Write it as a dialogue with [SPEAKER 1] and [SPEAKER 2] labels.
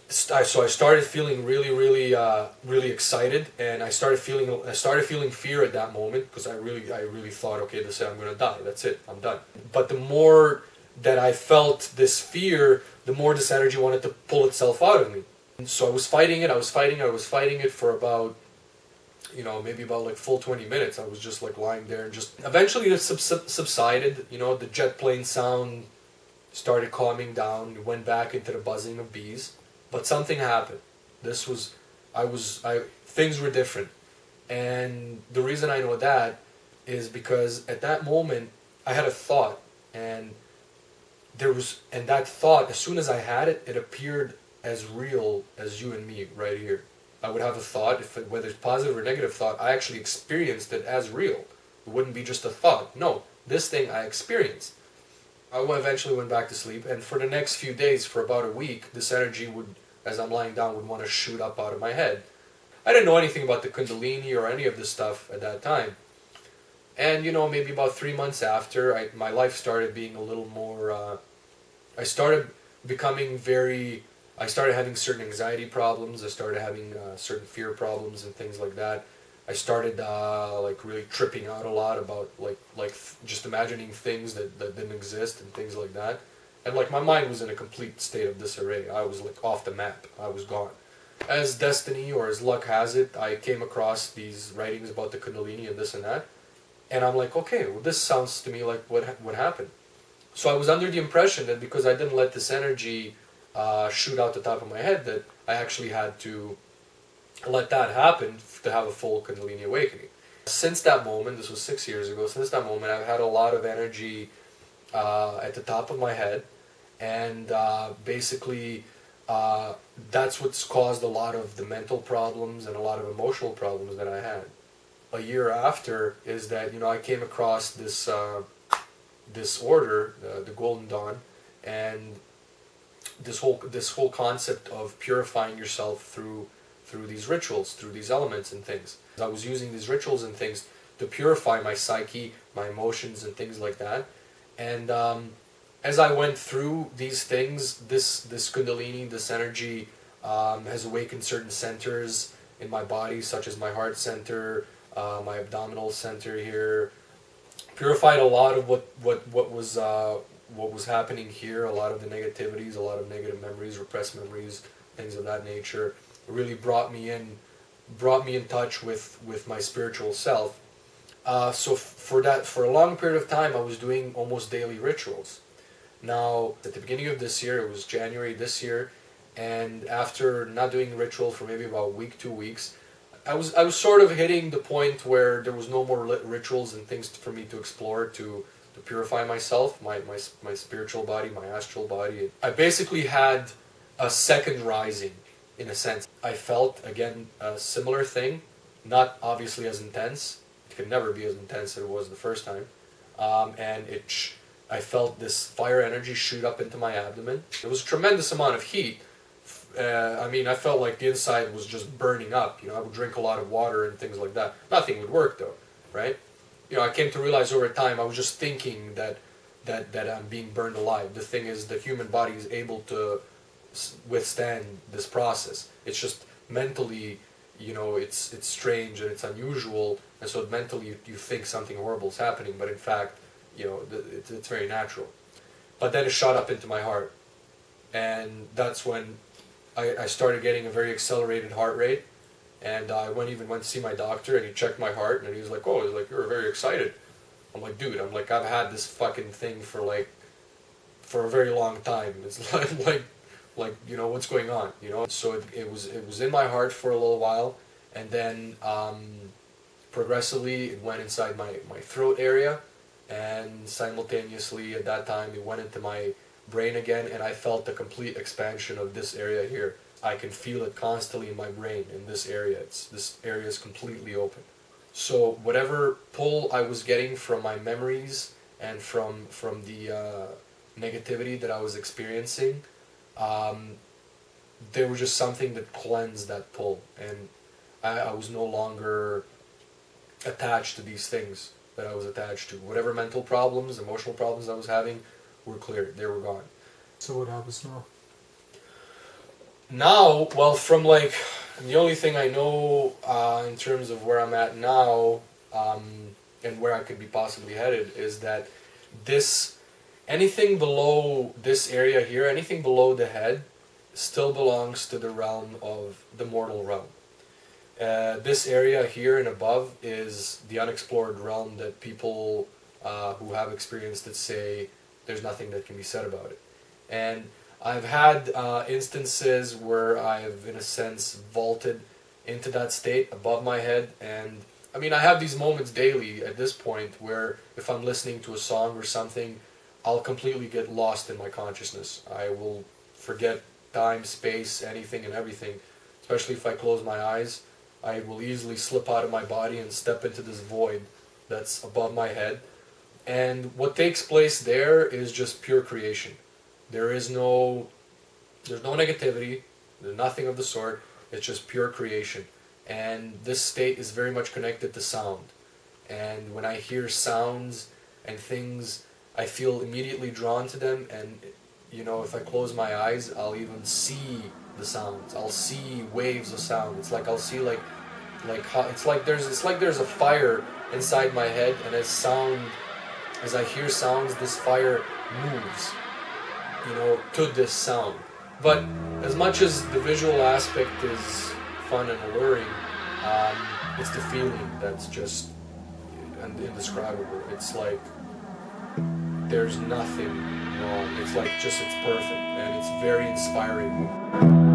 [SPEAKER 1] So I started feeling really excited, and I started feeling fear at that moment, because I really thought, okay, this is it, I'm gonna die. That's it, I'm done. But the more that I felt this fear, the more this energy wanted to pull itself out of me. And so I was fighting it. I was fighting it for about, maybe about like full 20 minutes. I was just like lying there, and just eventually it subsided. The jet plane sound started calming down. It went back into the buzzing of bees. But something happened. This was, things were different. And the reason I know that is because at that moment I had a thought, and that thought, as soon as I had it, it appeared as real as you and me right here. I would have a thought, whether it's positive or negative thought, I actually experienced it as real. It wouldn't be just a thought. No, this thing I experienced. I eventually went back to sleep, and for the next few days, for about a week, this energy would, as I'm lying down, would want to shoot up out of my head. I didn't know anything about the Kundalini or any of this stuff at that time. And, maybe about 3 months after, my life started being a little more, I started becoming I started having certain anxiety problems, I started having certain fear problems and things like that. I started like really tripping out a lot about just imagining things that didn't exist and things like that. And like my mind was in a complete state of disarray. I was like off the map. I was gone. As destiny or as luck has it, I came across these writings about the Kundalini and this and that. And I'm like, okay, well, this sounds to me like what happened. So I was under the impression that because I didn't let this energy shoot out the top of my head, that I actually had to let that happen to have a full Kundalini awakening. Since that moment, this was 6 years ago, since that moment I've had a lot of energy at the top of my head, and basically that's what's caused a lot of the mental problems and a lot of emotional problems that I had. A year after is that, I came across this order, the Golden Dawn, and this whole concept of purifying yourself through these rituals, through these elements and things. I was using these rituals and things to purify my psyche, my emotions and things like that. And as I went through these things, this Kundalini, this energy, has awakened certain centers in my body, such as my heart center, my abdominal center here. Purified a lot of what was happening here, a lot of the negativities, a lot of negative memories, repressed memories, things of that nature. It really brought me in touch with my spiritual self. So for a long period of time, I was doing almost daily rituals. Now, at the beginning of this year, it was January this year, and after not doing ritual for maybe about a week, 2 weeks, I was sort of hitting the point where there was no more rituals and things for me to explore to purify myself, my spiritual body, my astral body. I basically had a second rising, in a sense. I felt, again, a similar thing, not obviously as intense. It could never be as intense as it was the first time. And I felt this fire energy shoot up into my abdomen. It was a tremendous amount of heat. I felt like the inside was just burning up. I would drink a lot of water and things like that. Nothing would work though, right? I came to realize over time I was just thinking that I'm being burned alive. The thing is, the human body is able to withstand this process. It's just mentally, it's strange and it's unusual, and so mentally you think something horrible is happening, but in fact, it's very natural. But then it shot up into my heart, and that's when I started getting a very accelerated heart rate, and I even went to see my doctor, and he checked my heart, and he was like, "Oh, you're very excited." I'm like, "Dude, I've had this fucking thing for a very long time. It's what's going on, So it was in my heart for a little while, and then progressively it went inside my throat area, and simultaneously at that time it went into my brain again, and I felt the complete expansion of this area here. I can feel it constantly in my brain in this area. This area is completely open. So whatever pull I was getting from my memories and from the negativity that I was experiencing, there was just something that cleansed that pull, and I was no longer attached to these things that I was attached to. Whatever mental problems, emotional problems I was having were cleared. They were gone.
[SPEAKER 2] So what happens now?
[SPEAKER 1] now, well, from like the only thing I know in terms of where I'm at now, um, and where I could be possibly headed is that this anything below this area here, anything below the head, still belongs to the realm of the mortal realm. This area here and above is the unexplored realm that people who have experienced it say there's nothing that can be said about it. And I've had instances where I've, in a sense, vaulted into that state above my head. And I mean, I have these moments daily at this point where if I'm listening to a song or something, I'll completely get lost in my consciousness. I will forget time, space, anything and everything, especially if I close my eyes. I will easily slip out of my body and step into this void that's above my head. And what takes place there is just pure creation. There is there's no negativity, there's nothing of the sort. It's just pure creation. And this state is very much connected to sound. And when I hear sounds and things, I feel immediately drawn to them. And you know, if I close my eyes, I'll even see the sounds. I'll see waves of sound. It's like I'll see it's like there's a fire inside my head, and as I hear sounds, this fire moves, you know, to this sound. But as much as the visual aspect is fun and alluring, it's the feeling that's just indescribable. It's like there's nothing wrong. It's like just it's perfect, and it's very inspiring.